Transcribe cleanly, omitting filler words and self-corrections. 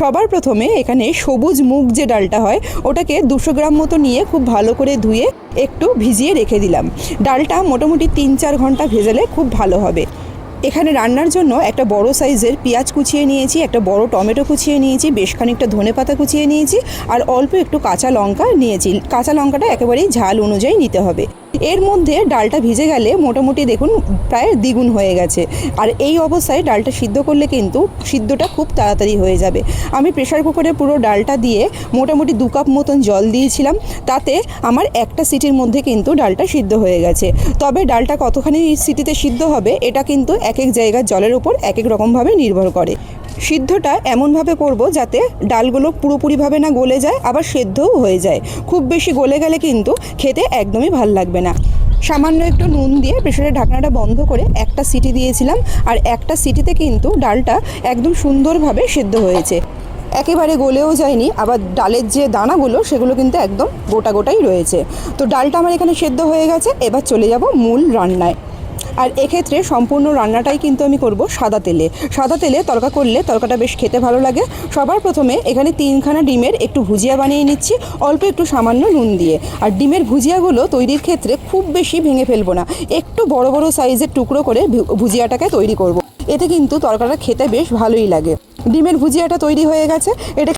সবার প্রথমে এখানে সবুজ মুগ যে ডালটা হয় ওটাকে 200 গ্রাম মতো নিয়ে খুব ভালো করে ধুয়ে একটু ভিজিয়ে রেখে দিলাম। ডালটা মোটামুটি 3-4 ঘন্টা ভেজালে খুব ভালো হবে। এখানে রান্নার জন্য একটা বড় সাইজের পেঁয়াজ কুচিয়ে নিয়েছি, একটা বড় টমেটো কুচিয়ে নিয়েছি, বেশ খানিকটা ধনেপাতা কুচিয়ে নিয়েছি আর অল্প একটু কাঁচা লঙ্কা নিয়েছি। কাঁচা লঙ্কাটা একেবারেই ঝাল অনুযায়ী নিতে হবে। এর মধ্যে ডালটা ভিজে গেলে মোটামুটি দেখুন প্রায় দ্বিগুণ হয়ে গেছে। আর এই অবস্থায় ডালটা সিদ্ধ করলে কিন্তু সিদ্ধটা খুব তাড়াতাড়ি হয়ে যাবে। আমি প্রেসার কুকারে পুরো ডালটা দিয়ে মোটামুটি 2 কাপ মতন জল দিয়েছিলাম, তাতে আমার একটা সিটির মধ্যে কিন্তু ডালটা সিদ্ধ হয়ে গেছে। তবে ডালটা কতখানি সিটিতে সিদ্ধ হবে এটা কিন্তু এক এক জায়গার জলের উপর এক এক রকমভাবে নির্ভর করে। সিদ্ধটা এমনভাবে করব যাতে ডালগুলো পুরোপুরিভাবে না গলে যায়, আবার সেদ্ধও হয়ে যায়। খুব বেশি গলে গেলে কিন্তু খেতে একদমই ভাল লাগবে না। সামান্য একটু নুন দিয়ে প্রেসারের ঢাকনাটা বন্ধ করে একটা সিটি দিয়েছিলাম, আর একটা সিটিতে কিন্তু ডালটা একদম সুন্দরভাবে সেদ্ধ হয়েছে, একেবারে গলেও যায়নি। আবার ডালের যে দানাগুলো সেগুলো কিন্তু একদম গোটা গোটাই রয়েছে। তো ডালটা আমার এখানে সেদ্ধ হয়ে গেছে। এবার চলে যাব মূল রান্নায়। আর এক্ষেত্রে সম্পূর্ণ রান্নাটাই কিন্তু আমি করব সাদা তেলে। সাদা তেলে তড়কা করলে তড়কাটা বেশ খেতে ভালো লাগে। সবার প্রথমে এখানে 3খানা ডিমের একটু ভুজিয়া বানিয়ে নিচ্ছি, অল্প একটু সামান্য নুন দিয়ে। আর ডিমের ভুজিয়াগুলো তৈরির ক্ষেত্রে খুব বেশি ভেঙে ফেলবো না, একটু বড় বড় সাইজের টুকরো করে ভুজিয়াটাকে তৈরি করব। এতে কিন্তু তড়কাটা খেতে বেশ ভালোই লাগে। ডিমের ভুজিয়াটা তৈরি হয়ে গেছে। এটা